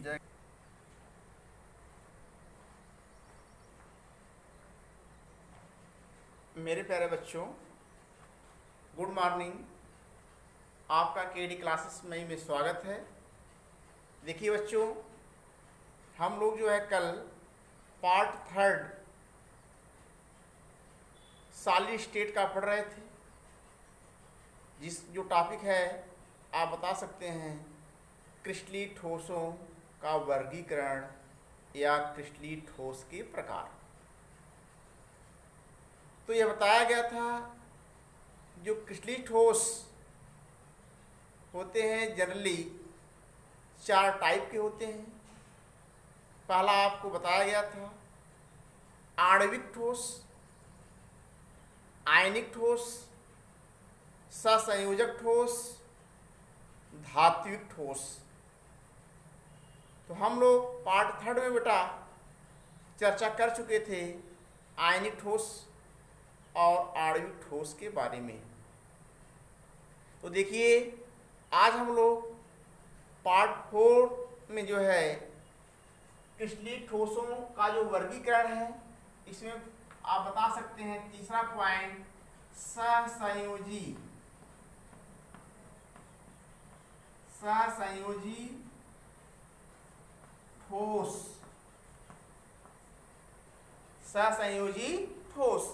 जय मेरे प्यारे बच्चों, गुड मॉर्निंग। आपका केडी क्लासेस में स्वागत है। देखिए बच्चों, हम लोग जो है कल पार्ट थर्ड सॉलिड स्टेट का पढ़ रहे थे। जो टॉपिक है आप बता सकते हैं क्रिस्टलीय ठोसों का वर्गीकरण या क्रिस्टलीय ठोस के प्रकार। तो यह बताया गया था जो क्रिस्टलीय ठोस होते हैं जनरली 4 टाइप के होते हैं। पहला आपको बताया गया था आणविक ठोस, आयनिक ठोस, सहसंयोजक ठोस, धात्विक ठोस। तो हम लोग पार्ट थर्ड में बेटा चर्चा कर चुके थे आयनिक ठोस और आणविक ठोस के बारे में। तो देखिए आज हम लोग पार्ट 4 में जो है क्रिस्टलीय ठोसों का जो वर्गीकरण है, इसमें आप बता सकते हैं तीसरा पॉइंट सहसंयोजी ठोस। सहसंयोजी ठोस,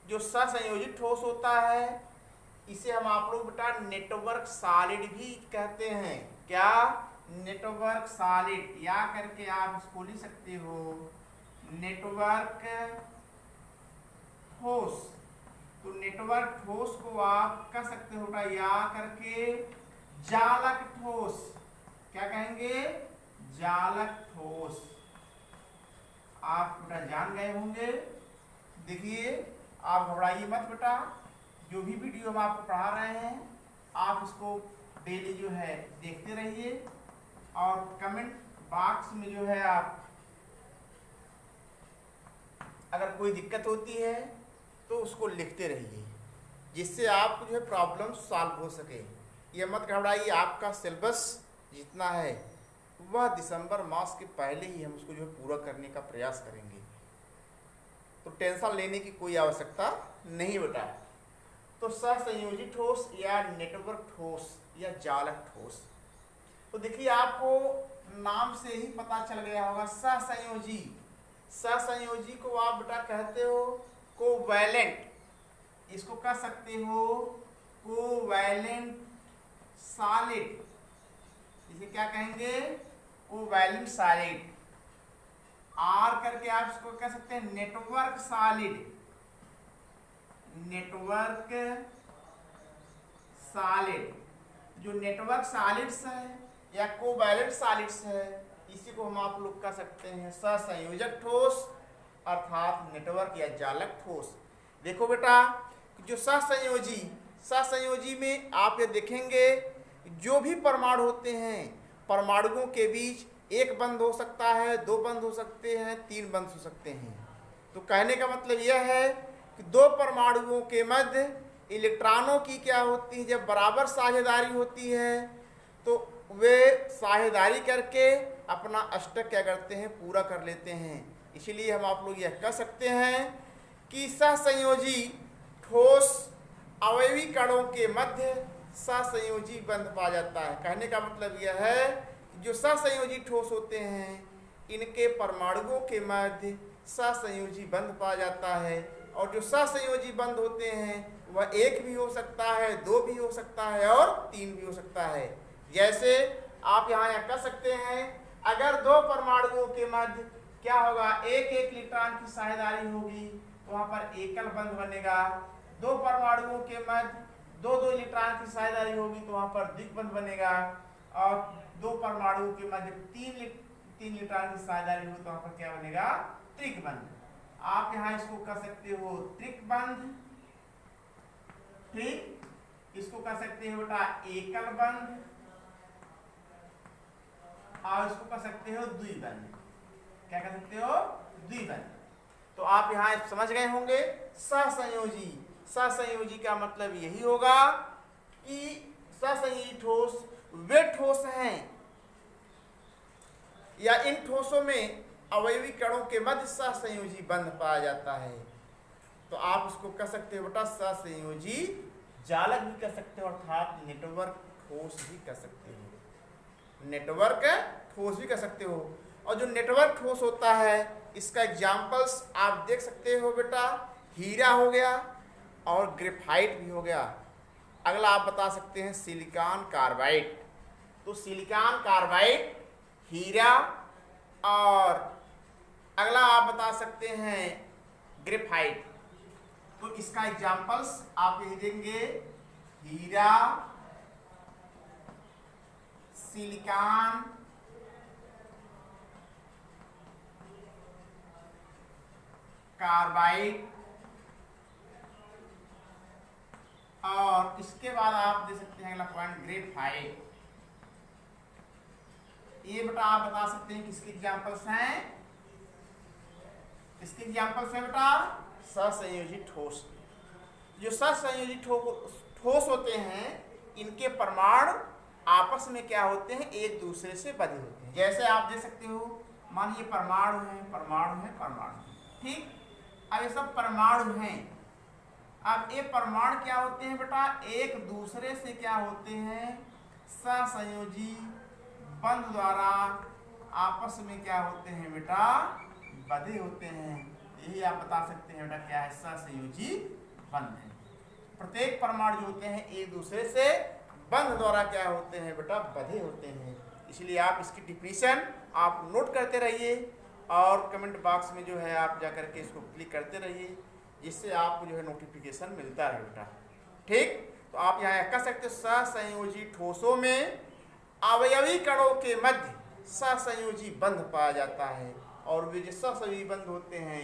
जो सहसंयोजी ठोस होता है इसे हम आप लोग बेटा नेटवर्क सॉलिड भी कहते हैं। क्या? नेटवर्क सॉलिड, या करके आप इसको लिख सकते हो नेटवर्क ठोस। तो नेटवर्क ठोस को आप कह सकते हो बेटा या करके जालक ठोस। क्या कहेंगे? जालक ठोस। आप बेटा जान गए होंगे। देखिए आप घबराइए मत बेटा, जो भी वीडियो हम आपको पढ़ा रहे हैं आप इसको डेली जो है देखते रहिए और कमेंट बॉक्स में जो है आप अगर कोई दिक्कत होती है तो उसको लिखते रहिए, जिससे आपको जो है प्रॉब्लम सॉल्व हो सके। ये मत घबराइए, आपका सिलेबस जितना है वह दिसंबर मास के पहले ही हम उसको जो है पूरा करने का प्रयास करेंगे। तो टेंशन लेने की कोई आवश्यकता नहीं बेटा। तो सहसंयोजी ठोस या नेटवर्क ठोस या जालक ठोस। तो देखिए आपको नाम से ही पता चल गया होगा सहसंयोजी। सहसंयोजी को आप बेटा कहते हो कोवैलेंट। इसको कह सकते हो कोवैलेंट सॉलिड। इसे क्या कहेंगे? Covalent solid. आर करके आप इसको कह सकते हैं नेटवर्क सॉलिड। नेटवर्क सॉलिड, जो नेटवर्क सॉलिड्स है या कोवैलेंट सॉलिड्स है, इसी को हम आप लोग कह सकते हैं सहसंयोजक ठोस अर्थात नेटवर्क या जालक ठोस। देखो बेटा, जो सहसंयोजी में आप ये देखेंगे जो भी परमाणु होते हैं, परमाणुओं के बीच एक बंध हो सकता है, 2 बंध हो सकते हैं, 3 बंध हो सकते हैं। तो कहने का मतलब यह है कि 2 परमाणुओं के मध्य इलेक्ट्रॉनों की क्या होती है, जब बराबर साझेदारी होती है तो वे साझेदारी करके अपना अष्टक क्या करते हैं, पूरा कर लेते हैं। इसलिए हम आप लोग यह कह सकते हैं कि सहसंयोजी ठोस अवयवी कणों के मध्य सहसंयोजी बंध पा जाता है। कहने का मतलब यह है कि जो सहसंयोजी ठोस होते हैं इनके परमाणुओं के मध्य सहसंयोजी बंध पा जाता है। और जो सहसंयोजी बंध होते हैं वह 1 भी हो सकता है, 2 भी हो सकता है और 3 भी हो सकता है। जैसे आप यहाँ कह सकते हैं अगर 2 परमाणुओं के मध्य क्या होगा, 1 इलेक्ट्रॉन की साझेदारी होगी तो वहां पर एकल बंध बनेगा। 2 परमाणुओं के मध्य 2 इलेक्ट्रॉन की साझेदारी होगी तो वहां पर द्विबंध बनेगा। और 2 परमाणुओं के मध्य 3 इलेक्ट्रॉन की साझेदारी होगी तो वहां पर क्या बनेगा, त्रिकबंध। आप यहाँ इसको कह सकते हो त्रिकबंध, ठीक। इसको कह सकते हो बेटा एकल बंध और इसको कह सकते हो द्विबंध। क्या कह सकते हो? द्विबंध। तो आप यहाँ समझ गए होंगे सहसंयोजी का मतलब यही होगा कि सहसंयोजी ठोस वे ठोस हैं या इन ठोसों में अवयवी कणों के मध्य सहसंयोजी बंध पाया जाता है। तो आप उसको कह सकते हो बेटा सहसंयोजी जालक भी कह सकते हो, अर्थात नेटवर्क ठोस भी कह सकते हो, नेटवर्क ठोस भी कह सकते हो। और जो नेटवर्क ठोस होता है इसका एग्जाम्पल्स आप देख सकते हो बेटा, हीरा हो गया और ग्रेफाइट भी हो गया। अगला आप बता सकते हैं सिलिकॉन कार्बाइड। तो सिलिकॉन कार्बाइड, हीरा, और अगला आप बता सकते हैं ग्रेफाइट। तो इसका एग्जाम्पल्स आप यही देंगे, हीरा, सिलिकॉन, कार्बाइड, और इसके बाद आप दे सकते हैं अगला पॉइंट ग्रेफाइट। ये बेटा आप बता सकते हैं किसके एग्जाम्पल्स हैं, इसके एग्जाम्पल्स हैं बेटा सहसंयोजी ठोस। जो सहसंयोजी ठोस होते हैं इनके परमाणु आपस में क्या होते हैं, एक दूसरे से बंधे होते हैं। जैसे आप दे सकते हो, मान ये परमाणु है, परमाणु है, परमाणु, ठीक। अब ये सब परमाणु हैं। अब ये परमाणु क्या होते हैं बेटा, एक दूसरे से क्या होते हैं, सहसंयोजी बंध द्वारा आपस में क्या होते हैं बेटा, बंधे होते हैं। यही आप बता सकते हैं बेटा क्या है, सहसंयोजी बंध है। प्रत्येक परमाणु जो होते हैं एक दूसरे से बंध द्वारा क्या होते हैं बेटा, बंधे होते हैं। इसलिए आप इसकी डिफिनीशन आप नोट करते रहिए और कमेंट बॉक्स में जो है आप जा करके इसको क्लिक करते रहिए, जिससे आपको जो है नोटिफिकेशन मिलता रहे बेटा, ठीक। तो आप यहाँ कह सकते हो सहसंयोजी ठोसों में अवयवी कणों के मध्य सहसंयोजी बंध पाया जाता है। और वे जो सहसंयोजी बंध होते हैं,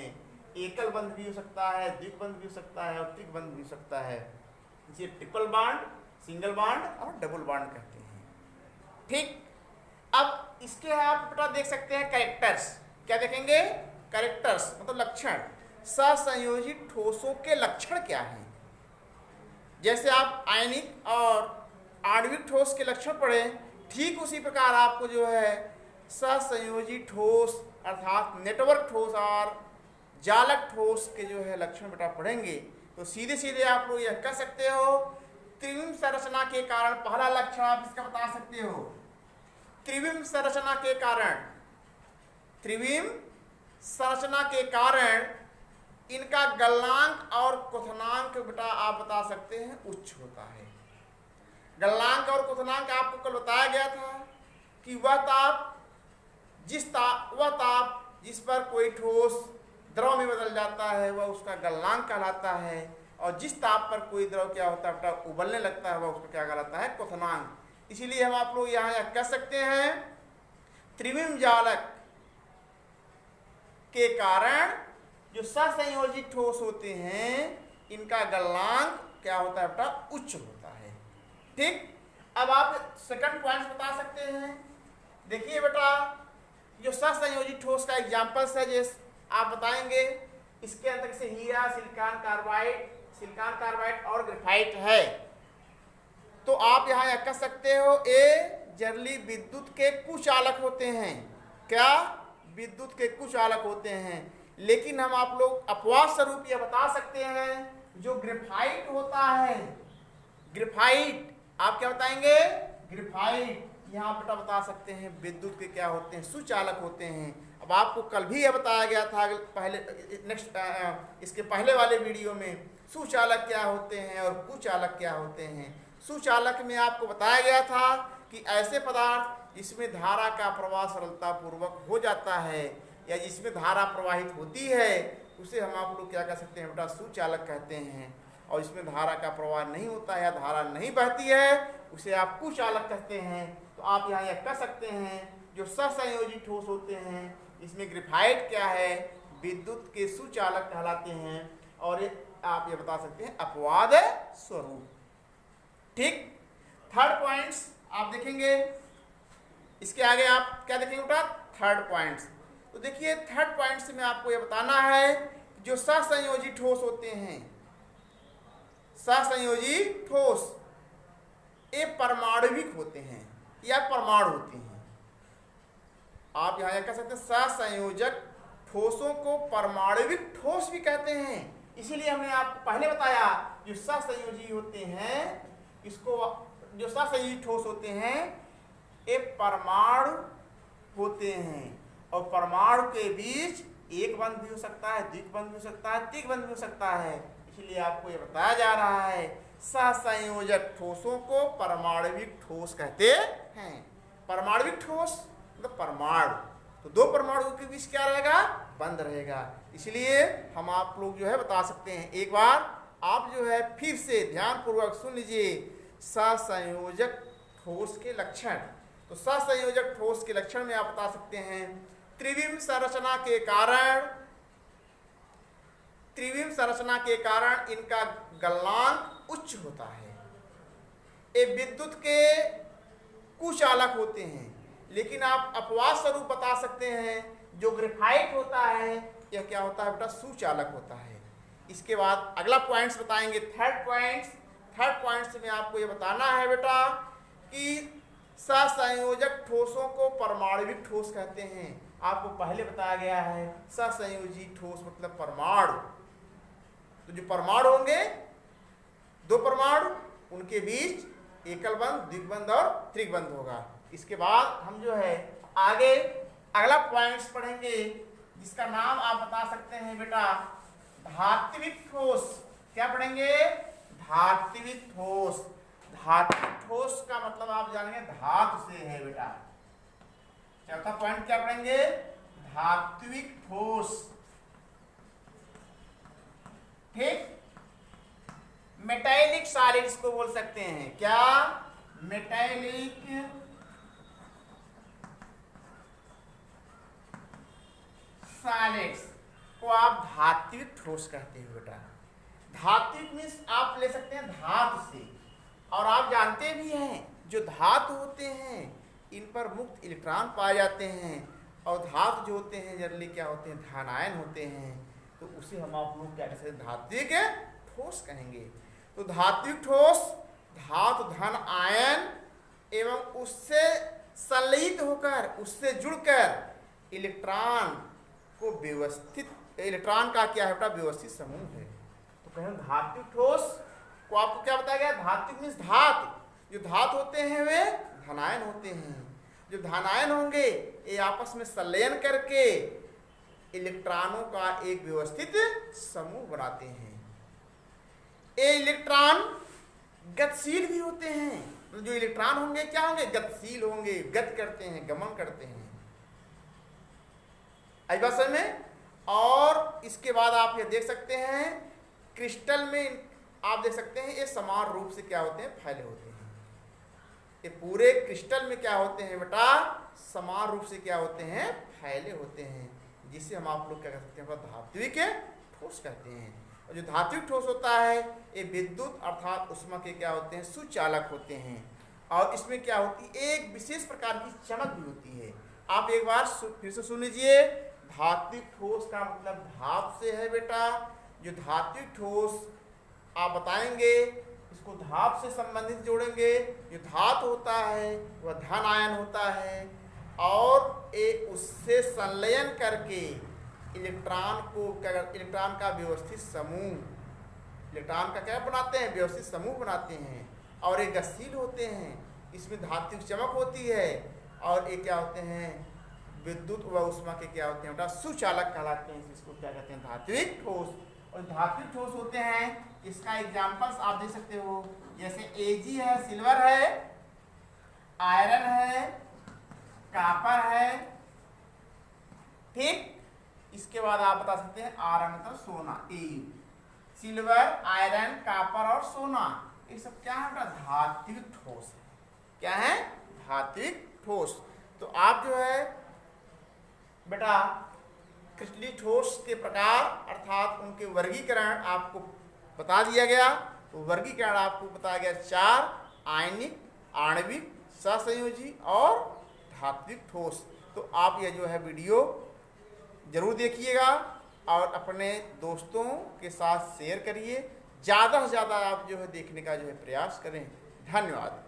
एकल बंध भी हो सकता है, द्विबंध भी हो सकता है और त्रिबंध भी हो सकता है। इसे ट्रिपल बॉन्ड, सिंगल बॉन्ड और डबल बॉन्ड कहते हैं, ठीक। अब इसके आप बेटा देख सकते हैं कैरेक्टर्स। क्या देखेंगे, कैरेक्टर्स मतलब लक्षण। सहसंयोजी ठोसों के लक्षण क्या हैं। जैसे आप आयनिक और आणविक ठोस के लक्षण पढ़े, ठीक उसी प्रकार आपको जो है सहसंयोजी ठोस अर्थात नेटवर्क ठोस और जालक ठोस के जो है लक्षण बेटा पढ़ेंगे। तो सीधे सीधे आप लोग यह कह सकते हो, त्रिविम संरचना के कारण पहला लक्षण आप इसका बता सकते हो। त्रिविम संरचना के कारण, त्रिविम संरचना के कारण इनका गलनांक और क्वथनांक बेटा आप बता सकते हैं उच्च होता है। गलनांक और क्वथनांक आपको कल बताया गया था कि वह ताप जिस पर कोई ठोस द्रव में बदल जाता है वह उसका गलनांक कहलाता है, और जिस ताप पर कोई द्रव क्या होता है बेटा उबलने लगता है वह उसको क्या कहलाता है, क्वथनांक। इसीलिए हम आप लोग यहाँ कह सकते हैं त्रिविम जालक के कारण जो सहसंयोजी ठोस होते हैं इनका गलनांक क्या होता है बेटा, उच्च होता है, ठीक। अब आप सेकंड पॉइंट बता सकते हैं। देखिए बेटा जो सहसंयोजी ठोस का एग्जांपल्स है जैसे आप बताएंगे, इसके अंदर से हीरा, सिलिकॉन कार्बाइड और ग्रेफाइट है। तो आप यहाँ यह कह सकते हो ये जनरली विद्युत के कुचालक होते हैं। क्या, विद्युत के कुचालक होते हैं। लेकिन हम आप लोग अपवाद स्वरूप यह बता सकते हैं जो ग्रेफाइट होता है, ग्रेफाइट आप क्या बताएंगे, ग्रेफाइट यहाँ बेटा बता सकते हैं विद्युत के क्या होते हैं, सुचालक होते हैं। अब आपको कल भी यह बताया गया था पहले इसके पहले वाले वीडियो में सुचालक क्या होते हैं और कुचालक क्या होते हैं। सुचालक में आपको बताया गया था कि ऐसे पदार्थ जिसमें धारा का प्रवाह सरलता पूर्वक हो जाता है या जिसमें धारा प्रवाहित होती है उसे हम आप लोग क्या कह सकते हैं बेटा, सुचालक कहते हैं। और इसमें धारा का प्रवाह नहीं होता है या धारा नहीं बहती है उसे आप कुचालक कहते हैं। तो आप यहाँ यह कह सकते हैं जो सहसंयोजी ठोस होते हैं इसमें ग्रेफाइट क्या है, विद्युत के सुचालक कहलाते हैं। और आप ये बता सकते हैं अपवाद स्वरूप, ठीक। थर्ड पॉइंट्स आप देखेंगे, इसके आगे आप क्या देखेंगे बेटा, थर्ड पॉइंट्स। तो देखिए थर्ड पॉइंट से मैं आपको यह बताना है जो सहसंयोजी ठोस होते हैं, सहसंयोजी ठोस ये परमाणुविक होते हैं या परमाणु होते हैं। आप यहाँ कह सकते हैं सहसंयोजक ठोसों को परमाणविक ठोस भी कहते हैं। इसीलिए हमने आपको पहले बताया जो सहसंयोजी होते हैं, इसको जो सहसंयोजी ठोस होते हैं ये परमाणु होते हैं, और परमाणु के बीच एक बंध भी हो सकता है, द्विबंध भी हो सकता है, त्रिबंध भी हो सकता है। इसलिए आपको ये बताया जा रहा है सहसंयोजक ठोसों को परमाणविक ठोस कहते हैं। परमाणविक ठोस मतलब परमाणु, तो दो परमाणु के बीच क्या रहेगा, बंद रहेगा। इसलिए हम आप लोग जो है बता सकते हैं। एक बार आप जो है फिर से ध्यानपूर्वक सुन लीजिए सहसंयोजक ठोस के लक्षण। तो सहसंयोजक ठोस के लक्षण में आप बता सकते हैं त्रिविम संरचना के कारण इनका गलनांक उच्च होता है। ये विद्युत के कुचालक होते हैं, लेकिन आप अपवाद स्वरूप बता सकते हैं जो ग्रेफाइट होता है यह क्या होता है बेटा, सुचालक होता है। इसके बाद अगला पॉइंट्स बताएंगे, थर्ड पॉइंट्स में आपको ये बताना है बेटा कि सहसंयोजक ठोसों को परमाणविक ठोस कहते हैं। आपको पहले बताया गया है सहसंयोजी ठोस मतलब परमाणु। तो जो परमाणु होंगे, दो परमाणु, उनके बीच एकल बंध, द्विबंध और त्रिबंध होगा। इसके बाद हम जो है आगे अगला पॉइंट्स पढ़ेंगे जिसका नाम आप बता सकते हैं बेटा धात्विक ठोस। क्या पढ़ेंगे, धात्विक ठोस। धात्विक ठोस का मतलब आप जानेंगे धातु से है बेटा। चौथा पॉइंट क्या पढ़ेंगे, धात्विक ठोस। ठीक, मेटालिक सॉलिड्स को बोल सकते हैं। क्या, मेटालिक सॉलिड्स को आप धात्विक ठोस कहते हैं बेटा। धात्विक मीन्स आप ले सकते हैं धातु से, और आप जानते भी हैं जो धातु होते हैं इन पर मुक्त इलेक्ट्रॉन पाए जाते हैं, और धातु जो होते हैं जनरली क्या होते हैं, धनायन होते हैं। तो उसे हम आप लोग क्या कह सकते हैं, धात्विक ठोस कहेंगे। तो धात्विक ठोस धातु धन आयन एवं उससे संलयित होकर, उससे जुड़कर इलेक्ट्रॉन को व्यवस्थित, इलेक्ट्रॉन का क्या है बेटा, व्यवस्थित समूह है। तो कहें धात्विक ठोस को आपको क्या बताया गया, धात्विक मीन्स धातु। जो धातु होते हैं वे धनायन होते हैं। जो धनायन होंगे ये आपस में संलयन करके इलेक्ट्रॉनों का एक व्यवस्थित समूह बनाते हैं। ये इलेक्ट्रॉन गतिशील भी होते हैं। जो इलेक्ट्रॉन होंगे क्या होंगे, गतिशील होंगे, गति करते हैं, गमन करते हैं। आई बात समझ में। और इसके बाद आप ये देख सकते हैं क्रिस्टल में आप देख सकते हैं ये समान रूप से क्या होते हैं, फैले होते हैं। ये पूरे क्रिस्टल में क्या होते हैं बेटा, समान रूप से क्या होते हैं, फैले होते हैं, जिसे हम आप लोग क्या कह सकते हैं, धात्विक ठोस कहते हैं। और जो धात्विक ठोस होता है ये विद्युत अर्थात उष्मा के क्या होते हैं, सुचालक होते हैं। और इसमें क्या होती है, एक विशेष प्रकार की चमक भी होती है। आप एक बार फिर से सुन लीजिए, धात्विक ठोस का मतलब धातु से है बेटा। जो धात्विक ठोस आप बताएंगे इसको धातु से संबंधित जोड़ेंगे। जो धातु होता है वह धन आयन होता है, और ये उससे संलयन करके इलेक्ट्रॉन को क्या, इलेक्ट्रॉन का व्यवस्थित समूह, इलेक्ट्रॉन का क्या बनाते हैं, व्यवस्थित समूह बनाते हैं। और ये गतिशील होते हैं, इसमें धात्विक चमक होती है, और ये क्या होते हैं, विद्युत व उष्मा के क्या होते हैं, सुचालक कहलाते हैं। इसको क्या कहते हैं, धात्विक ठोस। और धात्विक ठोस होते हैं, इसका एग्जाम्पल्स आप दे सकते हो, जैसे Ag है, सिल्वर है, आयरन है, कॉपर है। ठीक, इसके बाद आप बता सकते हैं आर मतलब सोना। सिल्वर, आयरन, कॉपर और सोना, ये सब क्या है, धात्विक ठोस है। क्या है, धात्विक ठोस। तो आप जो है बेटा क्रिस्टलीय ठोस के प्रकार अर्थात उनके वर्गीकरण आपको बता दिया गया। तो वर्गीकरण आपको बताया गया 4, आयनिक, आणविक, सहसंयोजी और धात्विक ठोस। तो आप यह जो है वीडियो जरूर देखिएगा और अपने दोस्तों के साथ शेयर करिए। ज़्यादा से ज़्यादा आप जो है देखने का जो है प्रयास करें। धन्यवाद।